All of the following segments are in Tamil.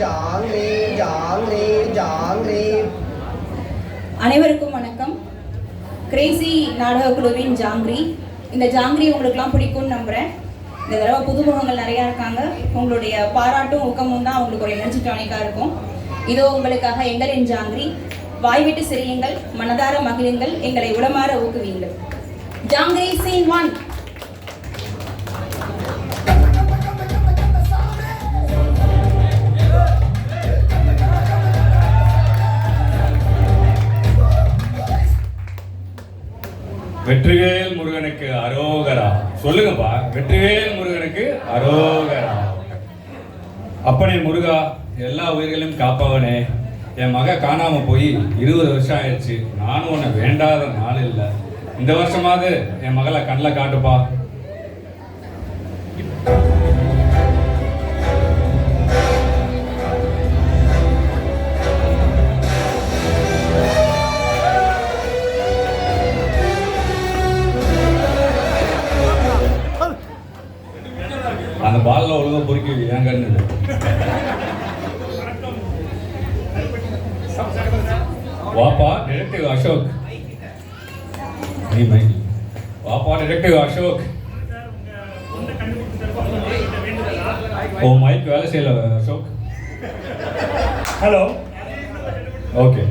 ஜாங்கிரி ஜாங்கிரி ஜாங்கிரி. அனைவருக்கும் வணக்கம். கிரேசி நாடக குழுவின் ஜாங்கிரி. இந்த ஜாங்கிரி உங்களுக்குலாம் பிடிக்கும்னு நம்புகிறேன். இந்த தடவை புதுமுகங்கள் நிறையா இருக்காங்க. உங்களுடைய பாராட்டும் ஊக்கமும் தான் உங்களுக்கு ஒரு எனர்ஜி டானிக்காக இருக்கும். இதோ உங்களுக்காக எங்களின் ஜாங்கிரி. வாய்விட்டு சிரியுங்கள், மனதார மகிழுங்கள், எங்களை உளமாற ஊக்குவீங்கள். ஜாங்கிரி சீன் 1. வெற்றிவேல் முருகனுக்கு அரோகரா. சொல்லுங்கப்பா, வெற்றிவேல் முருகனுக்கு அரோகரா. அப்பனே முருகா, எல்லா உயிர்களையும் காப்பவனே, என் மக காணாம போய் 20 வருஷம் ஆயிடுச்சு. நானும் உன்னை வேண்டாத நாள் இல்லை. இந்த வருஷமாவது என் மகளை கண்ணில் காட்டுப்பா. அந்த பாலில் ஒழுங்கா பொறுக்கி ஏன் கண்ணு. வாப்பா டிடெக்டிவ் அசோக். வாப்பா டிடெக்டிவ் அசோக். ஓ மைக் வேலை செய்யல அசோக். ஹலோ. ஓகே,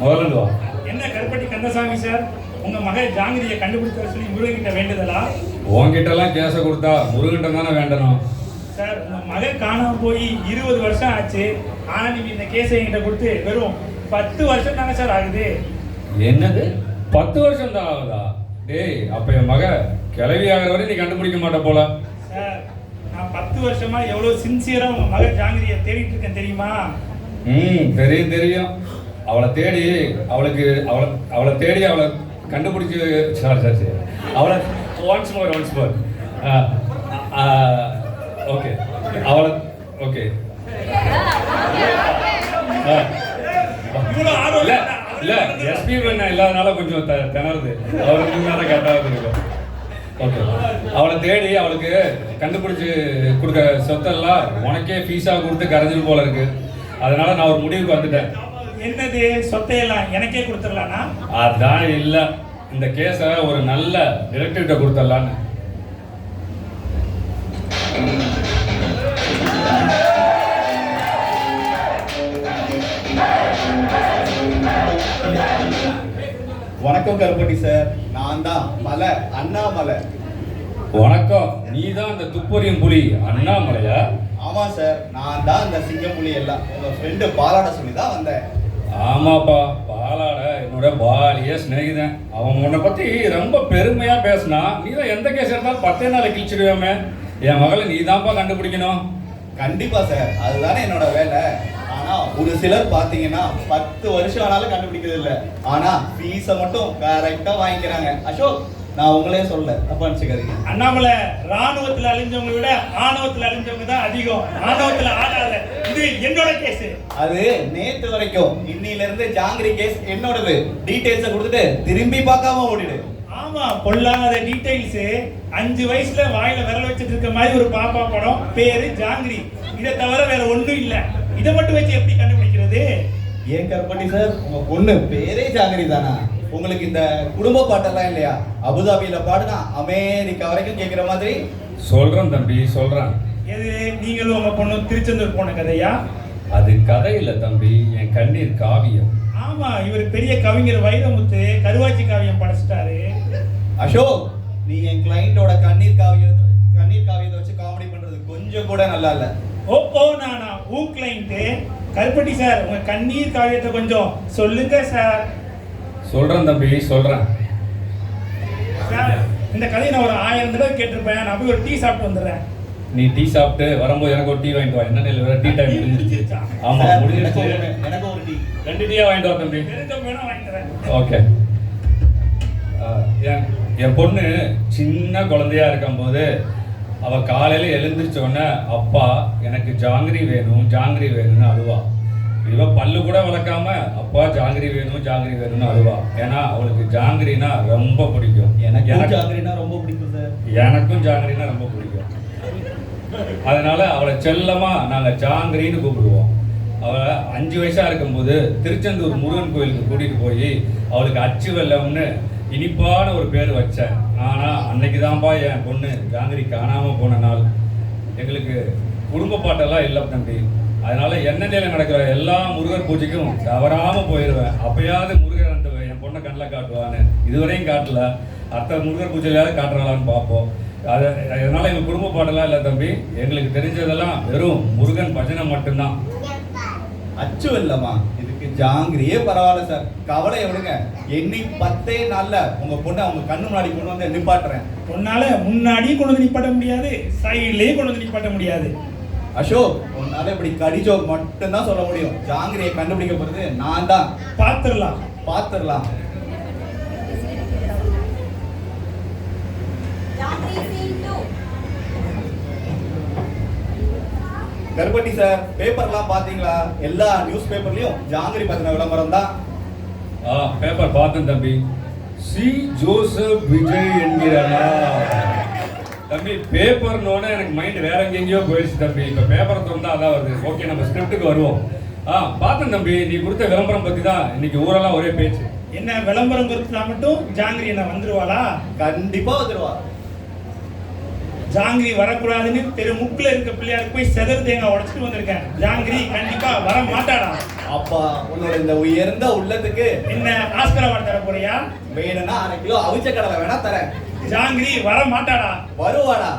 முதல்ல வா. என்ன கருப்பட்டி கந்தசாமி சார், உங்க மகன் ஜாங்கிரியை கண்டுபிடிக்க சொல்லி முருகன்கிட்ட வேண்டுதலா? உன்கிட்டலாம் கேஸை கொடுத்தா முருகன்கிட்ட தானே வேண்டணும் சார். உங்க மகன் காணாம போய் 20 வருஷம் ஆச்சு. ஆனா நீங்க இந்த கேஸை என்கிட்ட கொடுத்து வெறும் 10 வருஷம் தானே சார் ஆகுது. என்னது 10 வருஷம் தான் ஆகுதா? டேய், அப்ப என் மக கிளவி ஆகிற வரை நீ கண்டுபிடிக்க மாட்ட போல. சார், நான் 10 வருஷமா எவ்வளவு சின்சியரா உங்க மகன் ஜாங்கிரியை தேடிட்டு இருக்கேன் தெரியுமா? தெரியும் தெரியும். அவளை தேடி அவளை தேடி அவளை கண்டுபிடிச்சு சரி அவளை ஒன்ஸ் மோர் ஓகே அவளை ஓகே இல்ல எஸ்பி பண்ண இல்லாதனால கொஞ்சம் திணறுது. அவருக்கு நேரம் கேட்டாவது இருக்கும். ஓகே, அவளை தேடி அவளுக்கு கண்டுபிடிச்சு கொடுக்க சொத்தெல்லாம் உனக்கே ஃபீஸாக கொடுத்து கரைஞ்சல் போல இருக்கு. அதனால நான் ஒரு முடிவுக்கு வந்துட்டேன். என்னது சொத்தையெல்லாம் எனக்கே கொடுத்துடலானா? அதான் இல்லை, இந்த கேஸை ஒரு நல்ல டிரெக்டர்கிட்ட கொடுத்துடலான்னு. வணக்கம் கருப்பட்டி சார், நான் தான் மலை அண்ணாமலை. வணக்கம், நீ தான் அந்த துப்பறியும் புலி அண்ணாமலையா? ஆமா சார், நான் தான் இந்த சிங்கம் புலி எல்லாம் உங்க ஃப்ரெண்டு பாலாட சொல்லி தான் வந்தேன். ஆமாப்பா, பாலாட என்னோட பாலிய சிநேகிதன். அவன் உன்னை பத்தி ரொம்ப பெருமையா பேசினா. நீ தான் எந்த கேஸ் இருந்தாலும் 10 நாள் கிழிச்சிடுவேமே. என் மகளை நீ தான்ப்பா கண்டுபிடிக்கணும். கண்டிப்பா சார், அதுதானே என்னோட வேலை. ஆனா ஒரு சிலர் பாத்தீங்கன்னா 10 வருஷம் ஆனாலும் கண்டுபிடிக்கிறது இல்லை. ஆனா ஃபீஸை மட்டும் கரெக்டா வாங்கிக்கிறாங்க. அசோக், நான் உங்களே சொல்ல தப்பா நினைச்சுக்காதீங்க. அண்ணாமலை, ராணுவத்துல அழிஞ்சவங்க விட ஆணவத்துல அழிஞ்சவங்க தான் அதிகம். ஆணவத்துல ஆடாத. இது என்னோட கேஸ். அது நேத்து வரைக்கும். இன்னில இருந்து ஜாங்கிரி கேஸ் என்னோடது. டீடைல்ஸை கொடுத்துட்டு திரும்பி பார்க்காம ஓடிடு. ஆமா, பொல்லாத டீடைல்ஸ். 5 வயசுல வாயில விரல் வச்சிட்டு இருக்க மாதிரி ஒரு பாப்பா படம், பேரு ஜாங்கிரி. இதை தவிர வேற ஒண்ணும் இல்ல. இதை மட்டும் வச்சு எப்படி கண்டுபிடிக்கிறது? ஏன் கருப்பட்டி சார், உங்க பொண்ணு பேரே ஜாங்கிரி தானா? உங்களுக்கு இந்த குடும்ப பாட்டெல்லாம் இல்லையா? அபுதாபியில பாடுனா அமெரிக்கா வரைக்கும் கேட்கிற மாதிரி. சொல்றேன் தம்பி, சொல்றேன். எது, நீங்களும் உங்க பொண்ணு திருச்செந்தூர் போன கதையா? அது கதை இல்ல தம்பி, என் கண்ணீர் காவியம். ஆமா, இவர் பெரிய கவிஞர் வைரமுத்து கருவாச்சி காவியம் படைச்சிட்டாரு. அசோக், நீ என் கிளைண்டோட கண்ணீர் காவியத்தை வச்சு காமெடி பண்றது கொஞ்சம் கூட நல்லா இல்ல. ஓ நானா ஊ கிளைண்ட். கருப்பட்டி சார், உங்க கண்ணீர் காவியத்தை கொஞ்சம் சொல்லுங்க சார். சொல்றேன் தம்பி, சொல்றேன். சார், இந்த கதையை நான் ஒரு 1000 தடவை கேட்டிருப்பேன். நான் போய் ஒரு டீ சாப்பிட்டு வந்துடுறேன். நீ டீ சாப்பிட்டு வரும்போது எனக்கு ஒரு டீ வாங்கிட்டு வா. என்ன டீ டைம் முடிஞ்சிருச்சு. ஆமா, முடிஞ்சிருச்சு. எனக்கு ஒரு டீ, 2 டீயா வாங்கிட்டு வா தம்பி. வேணும் வாங்கிக்கிறேன். ஓகே. என் பொண்ணு சின்ன குழந்தையா இருக்கும்போது அவ காலையில எழுந்திரிச்ச உடனே அப்பா எனக்கு ஜாங்கிரி வேணும்னு அழுவா. இவ பல்லு கூட வளர்க்காம அப்பா ஜாங்கிரி வேணும்னு அழுவா. ஏன்னா அவளுக்கு ஜாங்கிரினா ரொம்ப பிடிக்கும். எனக்கும் ஜாங்கிரினா ரொம்ப பிடிக்கும் சார். எனக்கும் ஜாங்கிரினா ரொம்ப பிடிக்கும். அதனால அவளை செல்லமா நாங்க ஜாங்கிரின்னு கூப்பிடுவோம். அவளை 5 வயசா இருக்கும்போது திருச்செந்தூர் முருகன் கோயிலுக்கு கூட்டிட்டு போய் அவளுக்கு அச்சு வெல்லம்னு இனிப்பான ஒரு பேர் வச்சேன். ஆனா அன்னைக்கு தான்ப்பா என் பொண்ணு ஜாங்கிரி காணாம போன நாள். எங்களுக்கு குடும்ப பாட்டெல்லாம் இல்லை தம்பி. அதனால எண்ணெயில நடக்கிற எல்லா முருகர் பூஜைக்கும் தவறாம போயிடுவேன். அப்பயாவது முருகர் அந்த என் பொண்ணை கண்ணில் காட்டுவான்னு. இதுவரையும் காட்டல. அடுத்த முருகர் பூஜையிலாவது காட்டுறாளான்னு பார்ப்போம். அதனால எங்க குடும்ப பாட்டெல்லாம் இல்லை தம்பி. எங்களுக்கு தெரிஞ்சதெல்லாம் வெறும் முருகன் பஜனை மட்டும்தான். அச்சு இல்லம்மா, இதுக்கு ஜாங்கிரியே பரவாயில்ல சார். கவலை விடுங்க. எண்ணி 10 நாள்ல உங்க பொண்ணை அவங்க கண்ணு முன்னாடி கொண்டு வந்து நிப்பாட்டுறேன். உன்னால முன்னாடியும் கொண்டு வந்து நிப்பாட்ட முடியாது, சைட்லயே கொண்டு வந்து நிப்பாட்ட முடியாது. அசோக், உன்னால இப்படி கடிஜோக் மட்டும் தான் சொல்ல முடியும். ஜாங்கிரியை கண்டுபிடிக்க போறது நான் தான். பாத்துரலாம். கருப்பட்டி சார், பேப்பர்லாம் பாத்தீங்களா? எல்லா நியூஸ் பேப்பர்லயும் ஜாங்கிரி பத்தின விளம்பரம் தான். பேப்பர் பார்த்தேன் தம்பி. சி ஜோசப் விஜய் என்கிறானா தம்பி. பேப்பர்னோட எனக்கு மைண்ட் வேற எங்கேயோ போயிடுச்சு தம்பி. இப்ப பேப்பரை திறந்தா அதான் வருது. ஓகே, நம்ம ஸ்கிரிப்டுக்கு வருவோம். பார்த்தேன் தம்பி. நீ கொடுத்த விளம்பரம் பத்தி தான் இன்னைக்கு ஊரெல்லாம் ஒரே பேச்சு. என்ன விளம்பரம் கொடுத்தா மட்டும் ஜாங்கிரி என்ன வந்துருவாளா? கண்டிப்பா வந்துருவா. ஜாங்கிரி வரக்கூடாதுன்னு தெரு முக்குல இருக்க பிள்ளையாருக்கு போய் செதறு தேங்காய் உடைச்சிட்டு வந்திருக்கேன். ஜாங்கிரி கண்டிப்பா வர மாட்டாடா. அப்பா, உன்னோட இந்த உயர்ந்த உள்ளத்துக்கு என்ன ஆஸ்கர் அவார்டு தர போறியா? வேணும்னா 1/2 கிலோ அவிச்ச கடலை வேணா தரேன். ஜாங்கிரி வர மாட்டாடா. வருவாடா.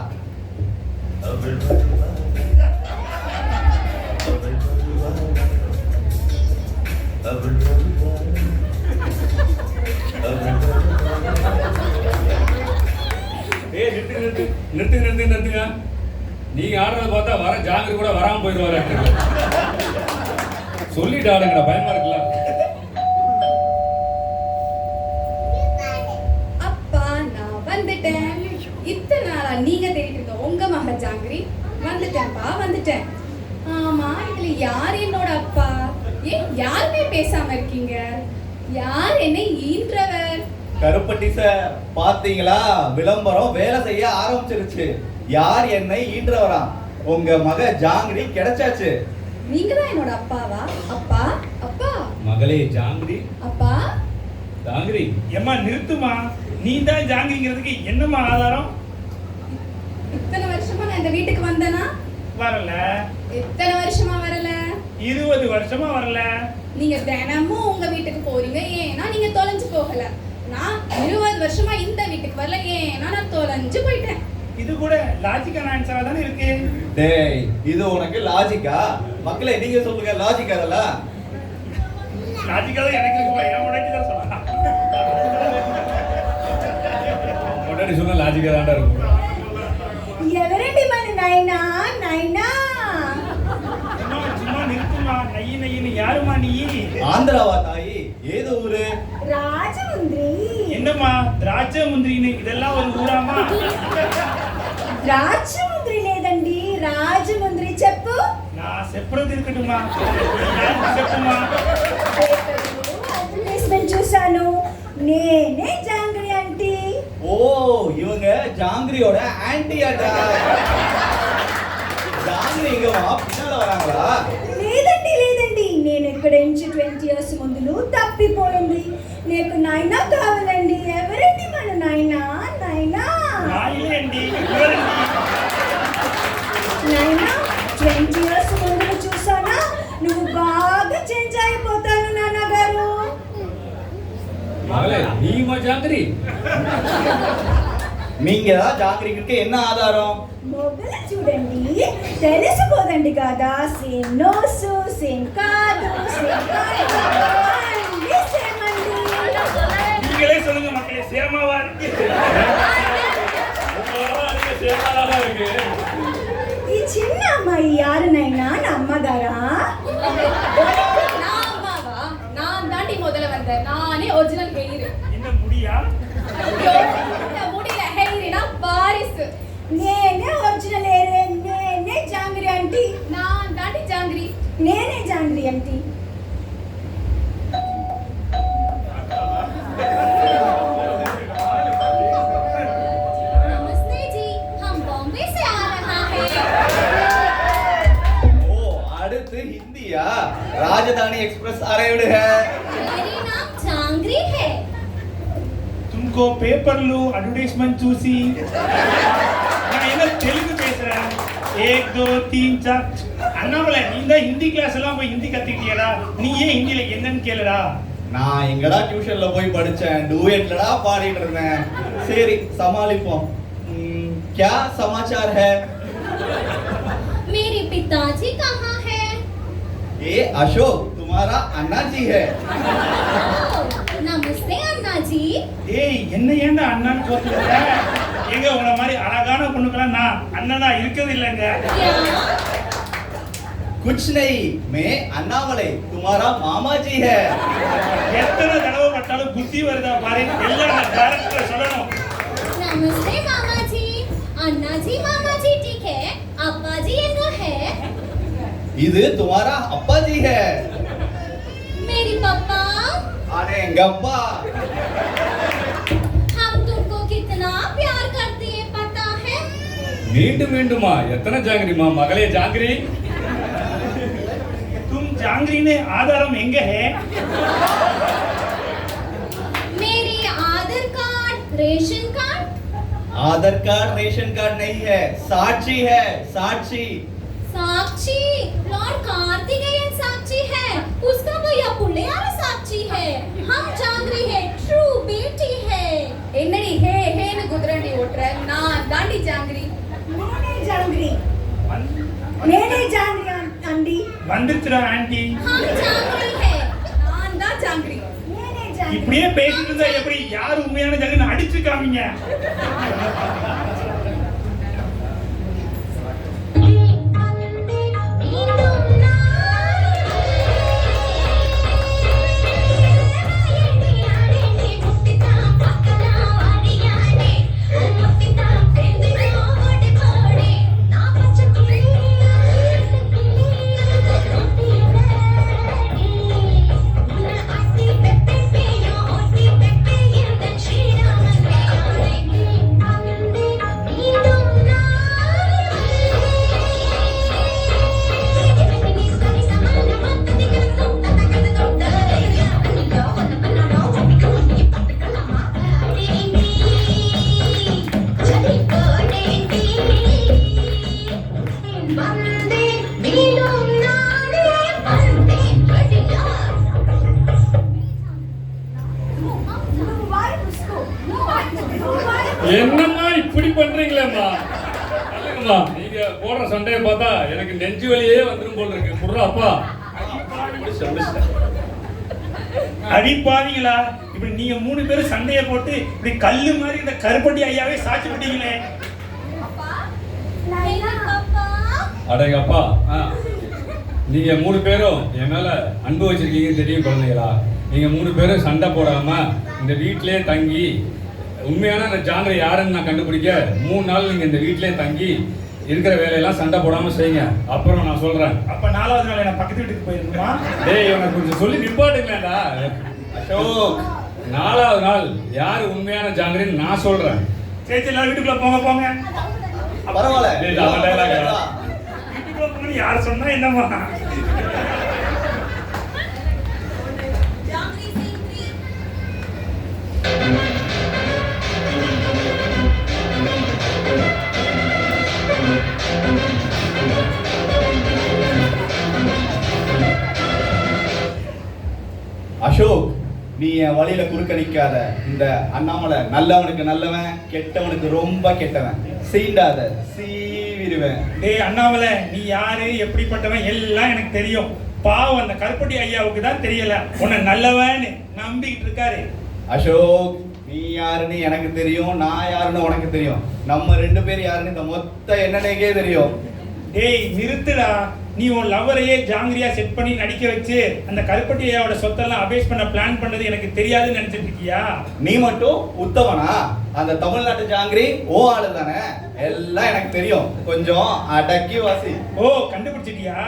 நிறுத்துங்க. நீங்க ஆடுறத பார்த்தா வர ஜாங்கிரி கூட வராம போயிடுவாரு. சொல்லிட்டு ஆடுங்கடா, பயமா இருக்குல்ல. அப்பா, நான் வந்துட்டேன். இத்தனை நாளா நீங்க தேடிட்டு இருந்த உங்க மக ஜாங்கிரி வந்துட்டேன். ஆமா, இதுல யார் என்னோட அப்பா? ஏன் யாருமே பேசாம இருக்கீங்க? யார் என்னை ஈன்றவர்? கருப்பட்டி சார், பாத்தீங்களா? விளம்பரம் வேலை செய்ய ஆரம்பிச்சிருச்சு. யார் என்னை ஈன்றவரா? உங்க மக ஜாங்கிரி கிடைச்சாச்சு. நீங்க தான் என்னோட அப்பாவா? அப்பா மகளே ஜாங்கிரி. அப்பா ஜாங்கிரி. ஏம்மா நிறுத்துமா. நீ தான் ஜாங்கிரிங்கிறதுக்கு என்னம்மா ஆதாரம்? இத்தனை வருஷமா நான் இந்த வீட்டுக்கு வந்தேனா? வரல. எத்தனை வருஷமா வரல? 20 வருஷமா வரல. நீங்க தினமும் உங்க வீட்டுக்கு போறீங்க, ஏன்னா நீங்க தொலைஞ்சு போகல. நான் 20 வருஷமா இந்த வீட்டுக்கு வரல, ஏன்னா நான் தொலைஞ்சு போயிட்டேன். இது கூட லாஜிக்கான ஆன்சரா தானே இருக்கு. டேய், இது உனக்கு லாஜிக்கா? மக்களே நீங்க சொல்லுங்க, லாஜிக் அதெல்லாம்? லாஜிக்கா தான் எனக்கு இருக்குப்பா. என் முன்னாடி தான் சொல்லலாம். முன்னாடி சொன்னா லாஜிக்கா தான்டா இருக்கும். ఎవరండి మన నాయనా నాయనా? சும்மா நிறுத்துமா. நையின்னு யாருமா நீ? ஆந்திராவா தாயி? ஏது ஊரு? రాజముంద్రి. என்னம்மா திராட்சை முந்திரின்னு இதெல்லாம் ஒரு ஊராமா? రాజముంద్రి లేదండి, రాజముంద్రి. చెప్పు. நான் செப்பறது இருக்கட்டுமா? చెప్పుమా. అడ్వర్టైజ్మెంట్ చూసాను. నేనే జాంగ్రీ ఆంటీ. ஓ, இவங்க ஜாங்கிரியோட ஆன்டி ஆட்டா. ஜாங்கிரி இங்க பின்னால வராங்களா? లేదండి, నేను ఇక్కడ నుంచి 20 years ముందు తప్పిపోయింది. నీకు నాయనా కావాలండి. ఎవరండి మన నాయనా? నాయనా 20 years ముందు చూసానా? నువ్వు బాగా చేంజ్ అయిపోతాను నాన్నగారు. மகளே, நீமா ஜாங்கிரி? நீங்க தான் ஜாங்கிரிக்கு என்ன ஆதாரம்? మొగ్గల చూడండి, తెలిసిపోదండి కదా. సేమ్ నోసు, సేమ్ కాదు, సేమ్ நீங்களே சொல்லுங்க மக்களே, சேமாவா இருக்கு? ఈ చిన్న అమ్మాయి యారునైనా నా అమ్మగారా? நான் தாண்டி முதல்ல வந்தேன். நானே ஒரிஜினல் ஹெயிர். என்ன முடியா? முடியல, ஹெயிர்னா வாரிசு. నేనే ఒరిజినల్ హెయిర్. నేనే జాంగ్రీ ఆంటీ. நான் தாண்டி ஜாங்கிரி. నేనే జాంగ్రీ ఆంటీ. नमस्ते जी, हम बॉम्बे से आ रहा है। हिंदिया राजधानी एक्सप्रेस अराइव्ड है मेरी नाम जांगरी है तुमको పేపర్లు అడ్వర్టైజ్మెంట్ చూసి நான் என்ன தெலுங்கு பேசுறேன் 1 2 3 4 அண்ணாமலை நீ தான் ஹிந்தி கிளாஸ் எல்லாம் போய் ஹிந்தி கத்துக்கிட்டியடா நீ ஏன் ஹிந்தில என்னன்னு கேளுடா நான் எங்கடா டியூஷன்ல போய் படிச்சேன் டூயட்லடா பாடிட்டு இருந்தேன் சரி சமாளிப்போம் क्या समाचार है मेरे पिताजी कहाँ है ये अशोक तुम्हारा अन्ना जी है नमस्ते अन्ना जी ஏய் என்ன ஏன்டா அண்ணான்னு சொல்லுற எங்க உன மாதிரி அழகான பொண்ணுக்கெல்லாம் நான் அண்ணனா இருக்கிறது இல்லங்க क्या कुछ नहीं मैं अन्नामலை तुम्हारा मामा जी है எத்தனை தடவை பட்டாலும் புத்தி வருதா பாரு எல்லாம் நான் டைரக்டா சொல்லணும் नमस्ते मामा जी अन्ना जी मामा जी ठीक है अप्पा जी एंग है இது तुम्हारा अप्पा जी है मेरी पापा अरे गप्पा हम तुमको कितना प्यार करते हैं पता है மீண்டும் மீண்டுமா எத்தனை ஜாங்கிரிமா மகளே ஜாங்கிரி तुम जांगरी ने आधारम எங்க है मेरी आधार कार्ड रेशन कार्ड आधार कार्ड रेशन कार्ड नहीं है साक्षी है साक्षी साक्षी लॉर्ड कार्तिकेयन साक्षी है उसका भैया पुल्लेयार साक्षी है हम जांगरी है ट्रू बेटी है என்னடி ஹே ஹேன்னு குதிரண்டி ஓட்டுற நான் தாண்டி ஜாங்கிரி నేనే జాంగ్రీ అండి வந்துச்சுடா ஆன்ட்டி हम जांगरी है நான் தான் ஜாங்கிரி నేనే జాంగ్రీ இப்படியே பேசிட்டு இருந்தா எப்படி யார் உண்மையான ஜாங்கிரி அடிச்சு காமிங்க என்னம்மா இப்படி பண்றீங்களேம்மா சொல்லுங்கம்மா நீங்க போடுற சண்டையை பார்த்தா எனக்கு நெஞ்சு வலியே வந்துரும் போல இருக்கு புர்ரா அப்பா அடிப்பாவீங்களா இப்படி நீங்க 3 பேரும் சண்டைய போட்டு இப்படி கல்லு மாதிரி இந்த கருப்பட்டி ஐயாவே சாட்சி விட்டீங்களே मेरा पापा அடங்க அப்பா நீங்க 3 பேரும் என் மேல அன்பு வச்சிருக்கீங்கன்னு தெரியும் குழந்தைகளா நீங்க 3 பேரும் சண்டை போடாம இந்த வீட்டிலே தங்கி உண்மையான அந்த ஜாங்கிரி யாருன்னு நான் கண்டுபிடிக்க 3 நாள் நீங்க இந்த வீட்டிலே தங்கி இருக்கிற வேலையெல்லாம் சண்டை போடாம செய்யுங்க அப்புறம் நான் சொல்றேன் அப்ப 4வது நாள் நான் பக்கத்து வீட்டுக்கு போயிருந்தோமா டேய் இவனை கொஞ்சம் சொல்லி நிப்பாட்டுங்களேடா அசோக் 4வது நாள் யாரு உண்மையான ஜாங்கிரின்னு நான் சொல்றேன் சரி எல்லாரும் வீட்டுக்குள்ள போங்க போங்க பரவாயில்ல டேய், அவன் dialogue-ஆ? வீட்டுக்குள்ள போங்கன்னு யார் சொன்னா என்னமா जांगरी सिंह அசோக் நீ என் வழியில குறுக்க நிக்காத இந்த அண்ணாமலை நல்லவனுக்கு நல்லவன் கெட்டவனுக்கு ரொம்ப கெட்டவன் சீண்டாத சீவிடுவேன் டேய் அண்ணாமலை நீ யாரு எப்படிப்பட்டவன் எல்லாம் எனக்கு தெரியும் பாவம் அந்த கருப்பட்டி ஐயாவுக்கு தான் தெரியல உன்னை நல்லவன்னு நம்பிக்கிட்டு இருக்காரு அசோக் நீ யாருன்னு எனக்கு தெரியும் நான் யாருன்னு உனக்கு தெரியும் நம்ம 2 பேர் யாருன்னு இந்த மொத்த என்னன்னே தெரியும் டேய் நிறுத்துடா நீ உன் லவ்வரையே ஜாங்கிரியா செட் பண்ணி நடிக்க வச்சு அந்த கருப்பட்டி ஐயாவோட சொத்தெல்லாம் அபேஸ் பண்ண பிளான் பண்ணது எனக்கு தெரியாதுன்னு நினைச்சிட்டு இருக்கியா நீ மட்டும் உத்தவனா அந்த தமிழ்நாட்டு ஜாங்கிரி ஓ ஆளு தானே எல்லாம் எனக்கு தெரியும் கொஞ்சம் அடக்கி வாசி ஓ கண்டுபிடிச்சிட்டியா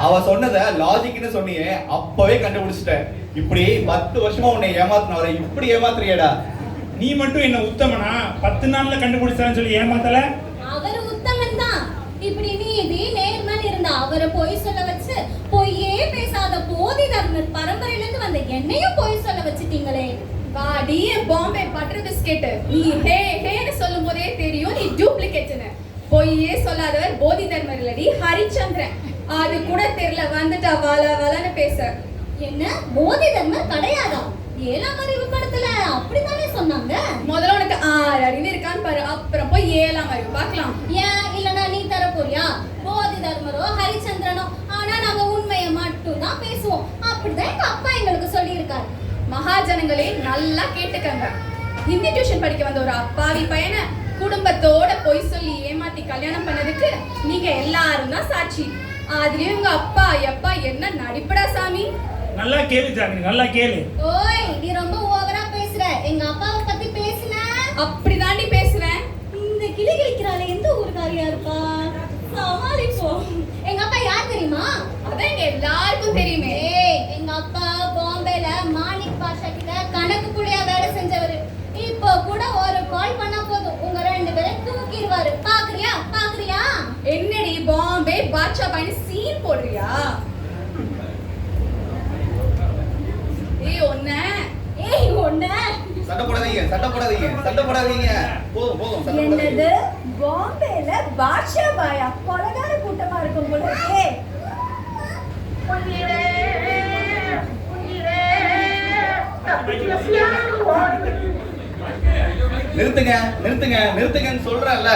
அவ சொன்னத லாஜிக்னு சொன்னியே அப்பவே கண்டுபிடிச்சிட்டேன் இப்படி 10 வருஷமா உன்னை ஏமாத்தினவரை இப்படி ஏமாத்துறியடா நீ மட்டும் என்ன உத்தமனா 10 நாள்ல கண்டுபிடிச்சான்னு சொல்லி ஏமாத்தல அவர் இப்படி நீதி நேர்மன் இருந்த அவரை பொய் சொல்ல வச்சு பொய்யே பேசாத போதி தர்மர் பரம்பரையிலிருந்து வந்த என்னையும் பொய் சொல்ல வச்சுட்டீங்களே. வாடி பாம்பே பட்டர் பிஸ்கெட், நீ ஹே ஹேன்னு சொல்லும் போதே தெரியும் நீ டூப்ளிகேட்னு. பொய்யே சொல்லாதவர் போதி தர்மர் இல்லடி ஹரிச்சந்திரன். அது கூட தெரியல வந்துட்டா வால வாலன்னு பேச. என்ன போதி தர்மர் கிடையாதா? 7ஆம் அறிவு படத்துல அப்படித்தானே சொன்னாங்க. முதல்ல உனக்கு 6 அறிவு இருக்கான்னு பாரு, அப்புறம் போய் 7ஆம் அறிவு பார்க்கலாம். ஏன் இல்லனா நீ தர போறியா? போதி தர்மரோ ஹரிச்சந்திரனோ ஆனா நாங்க உண்மையை மட்டும் தான் பேசுவோம். அப்படிதான் எங்க அப்பா எங்களுக்கு சொல்லி இருக்காரு. மகாஜனங்களே நல்லா கேட்டுக்கங்க. ஹிந்தி டியூஷன் படிக்க வந்த ஒரு அப்பாவி பையனை குடும்பத்தோட பொய் சொல்லி ஏமாத்தி கல்யாணம் பண்ணதுக்கு நீங்க எல்லாரும் தான் சாட்சி. அதுலயும் உங்க அப்பா எப்பா என்ன நடிப்படா சாமி. நல்லா கேளு ஜாங்கிரி, நல்லா கேளு. ஓய் நீ ரொம்ப ஓவரா பேசுற. எங்க அப்பாவை பத்தி பேசுன அப்படிதாண்டி பேசுவேன். இந்த கிளி கிளிக்கிறாளே எந்த ஊருக்காரியா இருப்பா? சமாளிப்போ. எங்க அப்பா யார் தெரியுமா? அதான் எங்க எல்லாருக்கும் தெரியுமே. எங்க அப்பா பாம்பேல மாணிக் பாஷா கிட்ட கணக்கு புள்ளியா வேலை செஞ்சவரு. இப்போ கூட ஒரு கால் பண்ணா போதும் உங்க 2 பேரும் தூக்கிடுவாரு. பாக்குறியா பாக்குறியா? என்னடி பாம்பே பாட்ஷா பையன் சீன் போடுறியா? ஒண்ணு சண்டை போடாதீங்க, சண்டை போடாதீங்க, சண்டை போடாதீங்க. போதும் போதும், சண்டை என்னது போடாதீங்க. பாம்பேல பாட்ஷா பாயா கொலகார கூட்டமா இருக்கும் போல இருக்கே. நிறுத்துங்க நிறுத்துங்க நிறுத்துங்கன்னு சொல்றேன்ல.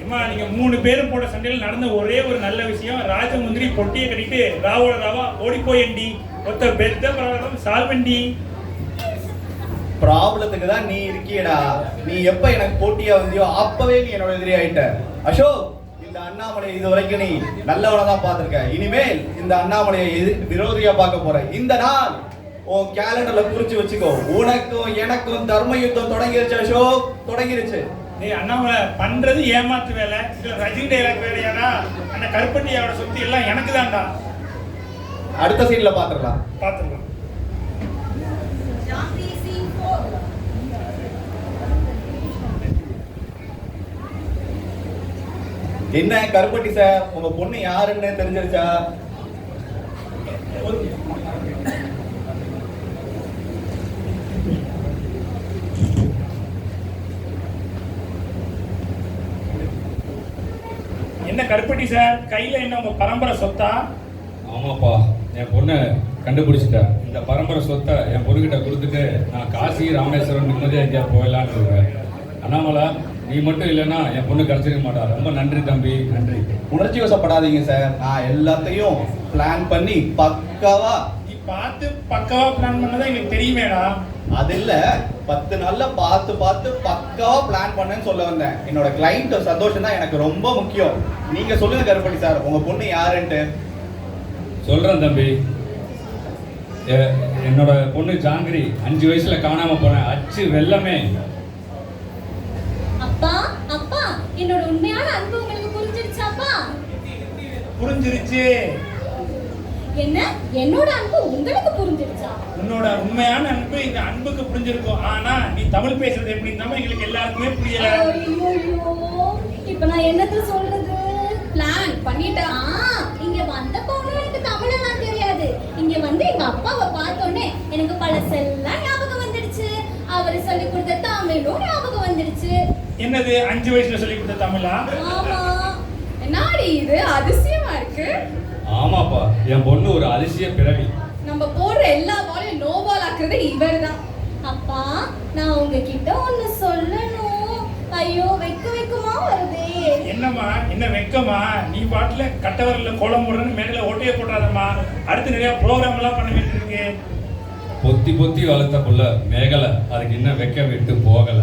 ஏமா நீங்க 3 பேரும் போட சண்டையில் நடந்த ஒரே ஒரு நல்ல விஷயம், ராஜமுந்திரி பொட்டியை கட்டிட்டு ராவோட ராவா ஓடி போயண்டி. ஒத்த பெத்த ப்ராப்ளம் சால்வ் பண்ணி. ப்ராப்ளத்துக்கு தான் நீ இருக்கியடா. நீ எப்ப எனக்கு போட்டியா வந்தியோ அப்பவே நீ என்னோட எதிரி ஆயிட்ட. அசோக், இந்த அண்ணாமலை இது வரைக்கும் நீ நல்லவனை தான் பார்த்திருக்க. இனிமேல் இந்த அண்ணாமலையை விரோதியா பார்க்க போற. இந்த நாள் உன் கேலண்டர்ல குறிச்சு வச்சுக்கோ. உனக்கும் எனக்கும் தர்ம யுத்தம் தொடங்கிருச்சு அசோக், தொடங்கிருச்சு. டேய் அண்ணாமலை பண்றது ஏமாத்து வேலை. இதுல ரஜினி டைலாக் வேலையாடா? அந்த கருப்பட்டியோட சொத்து எல்லாம் எனக்கு தான்டா. அடுத்த சீன்ல பாத்துடலாம். பாத்துக்கலாம். என்ன கருப்பட்டி சார், உங்க பொண்ணு யாருன்னு தெரிஞ்சிருச்சா? என்ன கருப்பட்டி சார், கையில என்ன உங்க பரம்பரை சொத்தா? ஆமாப்பா, என் பொண்ணை கண்டுபிடிச்சிட்டேன். இந்த பரம்பரை சொத்தை என் பொண்ணுகிட்ட கொடுத்துட்டு நான் காசி ராமேஸ்வரம் நிம்மதியாக எங்கேயா போயிடலான்னு இருக்கேன். அண்ணாமலை, நீ மட்டும் இல்லைன்னா என் பொண்ணு கிடைச்சிருக்க மாட்டா. ரொம்ப நன்றி தம்பி, நன்றி. உணர்ச்சி வசப்படாதீங்க சார். நான் எல்லாத்தையும் பிளான் பண்ணி பக்காவா. நீ பார்த்து பக்காவா பிளான் பண்ணதா எனக்கு தெரியுமேடா. அது இல்ல, 10 நாள்ல பார்த்து பார்த்து பக்காவா பிளான் பண்ணேன்னு சொல்ல வந்தேன். என்னோட கிளைண்ட் சந்தோஷம் தான் எனக்கு ரொம்ப முக்கியம். நீங்க சொல்லுங்க கருப்பட்டி சார், உங்க பொண்ணு யாருன்ட்டு. சொல்றேன் தம்பி. என்னோட பொண்ணு ஜாங்கிரி 5 வயசுல காணாம போனேன். அச்சு வெள்ளமே. அப்பா அப்பா, என்னோட உண்மையான அன்பு உங்களுக்கு புரிஞ்சிருச்சாப்பா? புரிஞ்சிருச்சு. என்ன என்னோட அன்பு உங்களுக்கு புரிஞ்சிருச்சா? உன்னோட உண்மையான அன்பு இந்த அன்புக்கு புரிஞ்சிருக்கும். ஆனா நீ தமிழ் பேசுறது எப்படின்னா எங்களுக்கு எல்லாருக்குமே புரியல. ஐயோ, இப்ப நான் என்னத்த சொல்றது? பிளான் பண்ணிட்டா. இங்க வந்த பொண்ணு எனக்கு தமிழெல்லாம் தெரியாது. இங்க வந்து எங்க அப்பாவை பார்த்தோன்னே எனக்கு பழசெல்லாம் ஞாபகம் வந்துடுச்சு. அவரு சொல்லி கொடுத்த தமிழும் ஞாபகம் வந்துடுச்சு. என்னது 5 வயசுல சொல்லி கொடுத்த தமிழா? ஆமா. என்னடி இது அதிசயமா இருக்கு. ஆமாப்பா, என் பொண்ணு ஒரு அதிசய பிறவி. நம்ம போடுற எல்லா பாலையும் நோ பால் ஆக்குறது இவர்தான். அப்பா, நான் உங்ககிட்ட ஒண்ணு சொல்லணும். ஐயோ, வெக்கமா வருதே. என்னம்மா, என்ன வெக்கமா? நீ பாட்டுல கட்டவரில் கோலம் போடுறன்னு மேல ஓட்டையே போட்டாதம்மா. அடுத்து நிறைய ப்ரோக்ராம் எல்லாம் பண்ண வேண்டியிருக்கு. பொத்தி பொத்தி வளர்த்த புள்ள மேகலை, அதுக்கு இன்னும் வெக்க விட்டு போகல.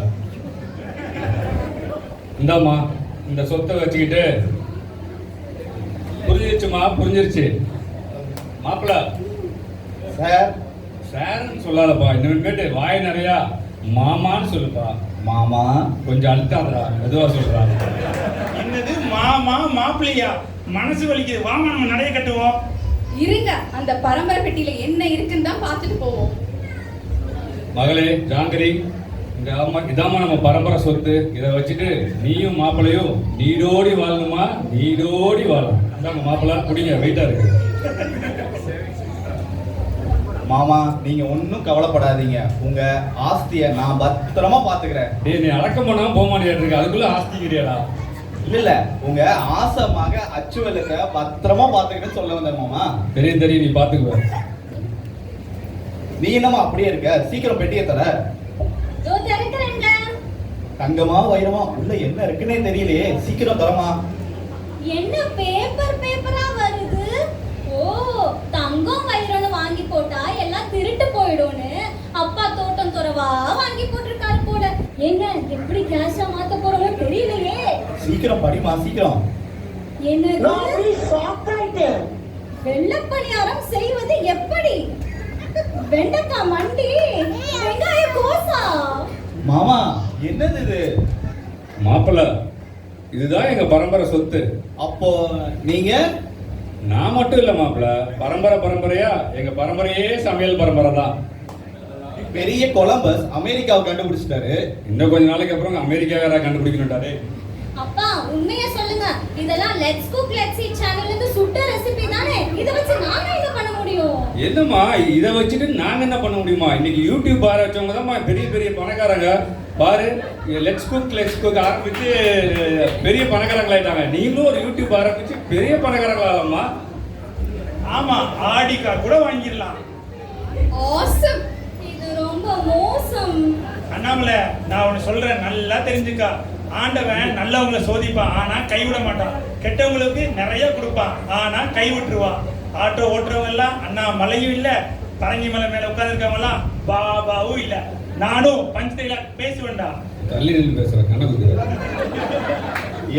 இந்தாம்மா, இந்த சொத்தை வச்சுக்கிட்டு. புரிஞ்சிருச்சுமா, புரிஞ்சிருச்சு. மாப்பிள்ள சார், சார்ன்னு சொல்லாதப்பா. இனிமேட்டு வாய் நிறையா மாமான்னு சொல்லுப்பா. மாமா கொஞ்சம் அழுத்தாதடா, மெதுவா சொல்றா. என்னது மாமா மாப்பிள்ளையா? மனசு வலிக்குது. வாமா நம்ம நடைய கட்டுவோம். இருங்க, அந்த பரம்பரை பெட்டியில என்ன இருக்குன்னு தான் பார்த்துட்டு போவோம். மகளே ஜாங்கிரி, இங்க ஆமா இதாம்மா நம்ம பரம்பரை சொத்து. இதை வச்சுட்டு நீயும் மாப்பிள்ளையும் நீடோடி வாழணுமா, நீடோடி வாழணும். இதாங்க மாப்பிள்ளை குடிங்க, வெயிட்டா இருக்கு. மாமா நீங்க ஒன்றும் கவலைப்படாதீங்க, உங்க ஆஸ்தியை நான் பத்திரமா பாத்துக்கிறேன். டேய் நீ அடக்கம் பண்ணாம போக மாட்டேன், அதுக்குள்ள ஆஸ்தி கிடையாடா? இல்ல உங்க ஆசமாக அச்சு வெள்ளத்தை பத்திரமா பாத்துக்கிட்டு சொல்ல வந்தேன் மாமா. தெரியும் தெரியும், நீ பாத்துக்குவ. நீ என்னமா அப்படியே இருக்க, சீக்கிரம் பெட்டியை தர. இதோ திறக்கிறேங்க. தங்கமா வைரமா உள்ள என்ன இருக்குன்னே தெரியலையே, சீக்கிரம் தரமா. என்ன பேப்பரா வருது? ஓ, தங்கம் வைரம்னு வாங்கி போட்டா எல்லாம் திருட்டு போயிடும்னு அப்பா தோட்டம் துறவா வாங்கி போட்டிருக்காரு போல. ஏங்க எப்படி கேஷா மாத்த போறோமோ தெரியலையே. சீக்கிரம் படிமா சீக்கிரம். என்னது? வெள்ளப்பணியாரம் செய்வது எப்படி? வெண்டைக்காய் மண்டி, வெங்காய கோசா. மாமா என்னது இது? மாப்பிள்ளை இதுதான் எங்க பரம்பரை சொத்து. அப்போ நீங்க? நான் மட்டும் இல்ல மாப்பிள்ளை, பரம்பரையா எங்க பரம்பரையே சமையல் பரம்பரை தான். பெரிய கொலம்பஸ் அமெரிக்காவை கண்டுபிடிச்சிட்டாரு, இன்னும் கொஞ்ச நாளைக்கு அப்புறம் அமெரிக்கா வேற கண்டுபிடிக்கணும்டாரு. அப்பா உண்மையா சொல்லுங்க, இதெல்லாம் லெட்ஸ் குக் லெட்ஸ் ஈட் சேனல்ல இருந்து சுட்ட ரெசிபி தானே. இத வச்சு நாங்க என்ன பண்ண முடியும்? என்னம்மா இதை வச்சுட்டு நாங்க என்ன பண்ண முடியுமா? இன்னைக்கு யூடியூப் பார வச்சவங்க தான் பெரிய பெரிய பணக்காரங்க. பாரு, லெட்ஸ் குக் ஆரம்பிச்சு பெரிய பணக்காரங்களாயிட்டாங்க. நீங்களும் ஒரு யூடியூப் ஆரம்பிச்சு பெரிய பணக்காரங்களாகலாமா? ஆமா, ஆடி கார் கூட வாங்கிடலாம். ஆசம். இது ரொம்ப மோசம். அண்ணாமலை நான் ஒன்னு சொல்றேன், நல்லா தெரிஞ்சுக்கா. ஆண்டவன் நல்லவங்களை சோதிப்பான், ஆனா கைவிட மாட்டான். கெட்டவங்களுக்கு நிறைய கொடுப்பான், ஆனா கை விட்டுருவான். ஆட்டோ ஓட்டுறவங்க எல்லாம் அண்ணாமலையும் இல்ல, பரங்கி மலை மேல உட்கார்ந்துருக்கவங்க எல்லாம் பாபாவும் இல்ல. நானும் பஞ்சத்தையில பேசுவேன்டா. தள்ளி நின்று பேசுற கணக்கு.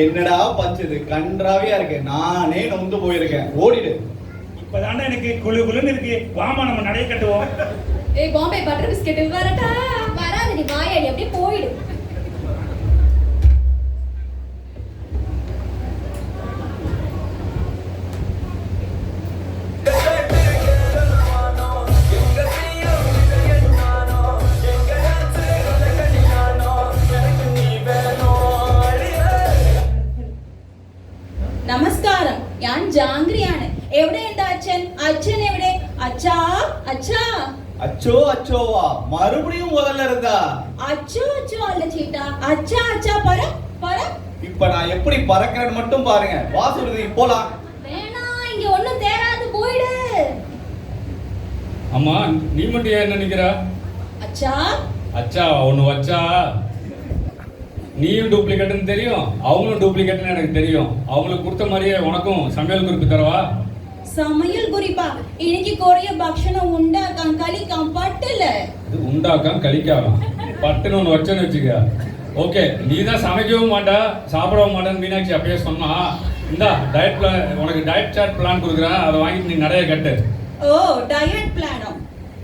என்னடா பஞ்சது கன்றாவியா இருக்கு, நானே நொந்து போயிருக்கேன். ஓடிடு. இப்பதானே எனக்கு குளு குளுன்னு இருக்கு, வாமா நம்ம நடைய கட்டுவோம். ஏய் பாம்பே பட்டர் பிஸ்கட் வரட்டா? வராது, நீ வாயாடி அப்படியே போயிடு. നമസ്കാരം, ഞാൻ ജാംഗ്രിയാണ്. എവിടെയുണ്ട് അച്ഛൻ? അച്ഛൻ എവിടെ? അച്ഛാ അച്ഛാ. அச்சோ அச்சோவா, மறுபடியும் முதல்ல இருந்தா? அச்சோ அச்சோ அல்ல சீட்டா, அச்சா அச்சா பர பர. இப்ப நான் எப்படி பறக்கிறேன்னு மட்டும் பாருங்க. வாசுருதி போலாம். வேணா, இங்க ஒண்ணும் தேராது, போயிடு. அம்மா நீ மட்டும் ஏன் நினைக்கிற? அச்சா அச்சா ஒண்ணு வச்சா நீயும் டூப்ளிகேட்னு தெரியும், அவங்களும் டூப்ளிகேட்னு எனக்கு தெரியும். அவங்களுக்கு கொடுத்த மாதிரியே உனக்கும் சமையல் குறிப்பு தரவா? சமையல் குறிப்பா? இன்னைக்கு கொரிய பக்ஷணம் உண்டாக்காம் கலிக்காம் பட்டுல. இது உண்டாக்காம் கலிக்காம் பட்டுன்னு ஒன்று வச்சேன்னு வச்சுக்க. ஓகே, நீ தான் சமைக்கவும் மாட்டா சாப்பிடவும் மாட்டேன்னு மீனாட்சி அப்பயே சொன்னா. இந்தா டயட் பிளான், உனக்கு டயட் சார்ட் பிளான் கொடுக்குறேன், அதை வாங்கிட்டு நீ நிறைய கட்டு. ഓ ഡയറ്റ് പ്ലാനോ?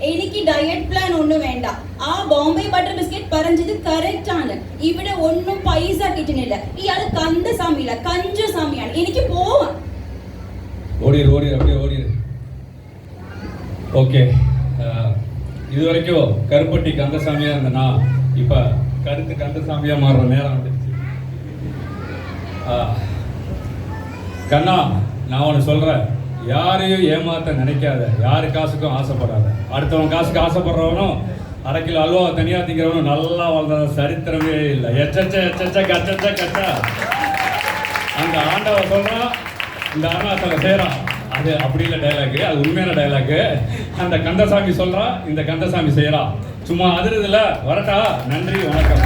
എനിക്ക് ഡയറ്റ് പ്ലാൻ ഒന്നും വേണ്ട. ആ ബോംബെ ബട്ടർ ബിസ്ക്കറ്റ് പറഞ്ഞത് കറക്റ്റ് ആണ്. ഇവിടെ ഒന്നും പൈസ കിട്ടുന്നില്ല. ഇയാള് കന്ദസ്വാമിയില്ല, കഞ്ചസ്വാമിയാണ്. എനിക്ക് പോവാം. ஓடிடு அப்படியே ஓடிடு. ஓகே, இது வரைக்கும் கருப்பட்டி கந்தசாமியா இருந்தனா, இப்ப கருத்து கந்தசாமியா மாறுற நேரம் வந்துருச்சு. கண்ணா நான் ஒன்று சொல்றேன், யாரையும் ஏமாத்த நினைக்காத, யாரு காசுக்கும் ஆசைப்படாத. அடுத்தவன் காசுக்கு ஆசைப்படுறவனும் அரை கிலோ அல்வா தனியா திங்கிறவனும் நல்லா வாழ்ந்த சரித்திரமே இல்லை. எச்சச்ச கச்சா அந்த ஆண்டவன் சொல்றான், இந்த அருணாச்சல செய்யறான். அது அப்படி இல்லை டைலாக், அது உண்மையான டைலாக். அந்த கந்தசாமி சொல்றான், இந்த கந்தசாமி செய்யறான். சும்மா அதிரதுல வரட்டா. நன்றி, வணக்கம்.